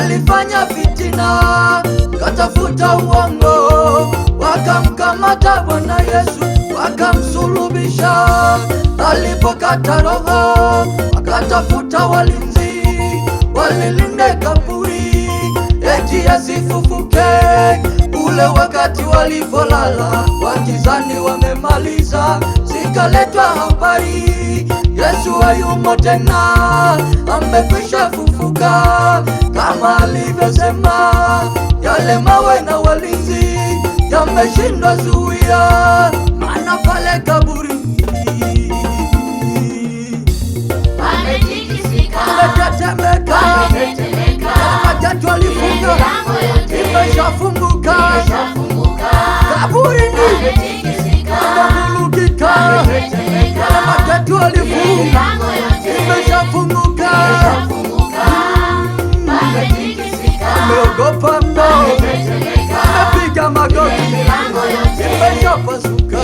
walifanya fitina, katafuta uongo, wakamkamata Bwana Yesu, wakamsulubisha. Alipokata roho, wakatafuta walinzi, walilinde kaburi, eti asifufuke. Ule wakati walipolala, wakizani wamemaliza, zikaletwa habari, Yesu hayumo tena, amekwisha fufuka, kama alivyosema. Yale mawe na walinzi yameshindwa zuia, maana pale kaburi pametetemeka, matatu alifunga, imeshafunguka, kaburini pamevurugika, matatu alifunga, imeshafunguka, ameogopa mno, amepiga magoti, imeshapasuka,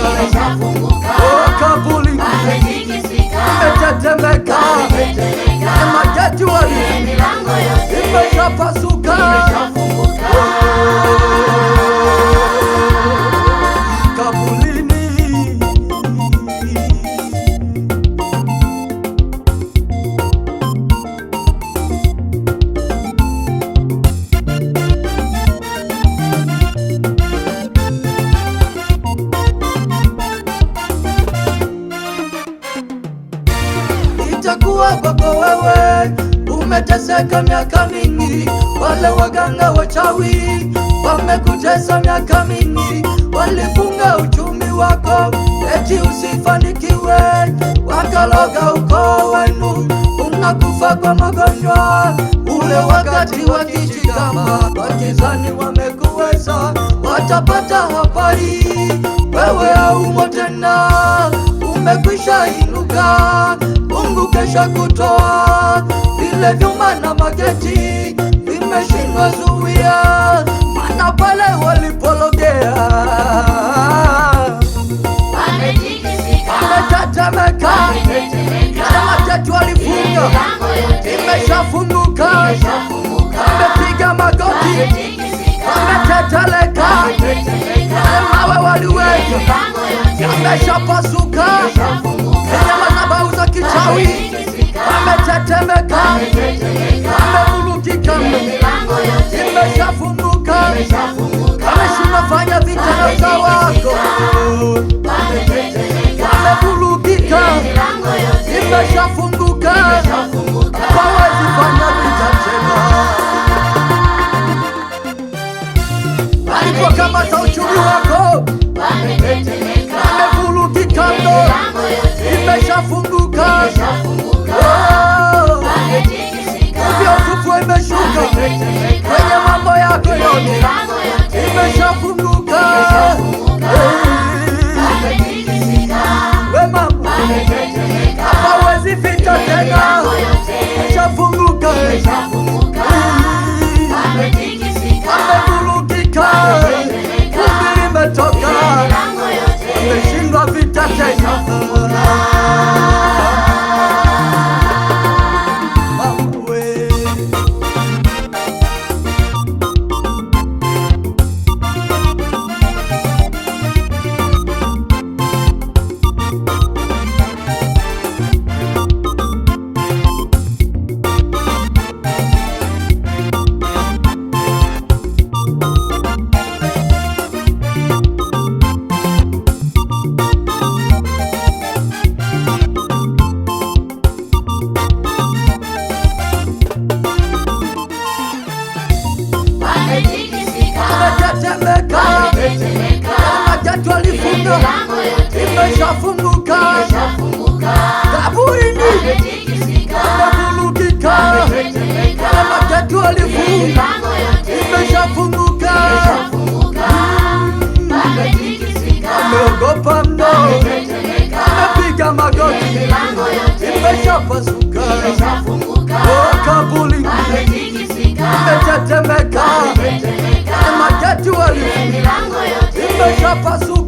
kaburi imetetemeka, matatu alifunga, imeshapasuka, kaburini. Itakuwa kwako wewe, umeteseka miaka mingi, wale waganga wachawi wamekutesa miaka mingi, walifunga uchumi wako eti usifanikiwe, wakaloga ukoo wenu, unakufa kwa magonjwa. Ule wakati wakijigamba, wakizani wamekuweza, watapata habari wewe haumo tena, umekwisha inuka. Mungu kesha kutoa vile vyuma na mageti, vimeshindwa zuia, maana pale walipologea pametetemeka, matatu walifunga, imeshafunguka, wamepiga magoti, wameteteleka, mawe waliweka, yameshapasuka, madhabahu za kichawi wametetemeka, wamevurugika, imeshafunguka, wameshindwa fanya vitendo za wako, wamevurugika, imeshafunguka, hawezi fanya vita tena. Walipokamata uchumi wako, wamevurugika mno, imeshafunguka, utukufu imeshuka kwenye mambo yako yote, imeshafunguka. We mama, hawezi vita tena, imeshafunguka, wamevurugika, vumbi limetoka, wameshindwa vita tena. Matatu alifunga, imeshafunguka, kaburini pamevurugika, matatu alifunga, imeshafunguka, ameogopa mno, amepiga magoti, imeshapasuka, kaburi imetetemeka, matatu alifunga, imeshapasuka.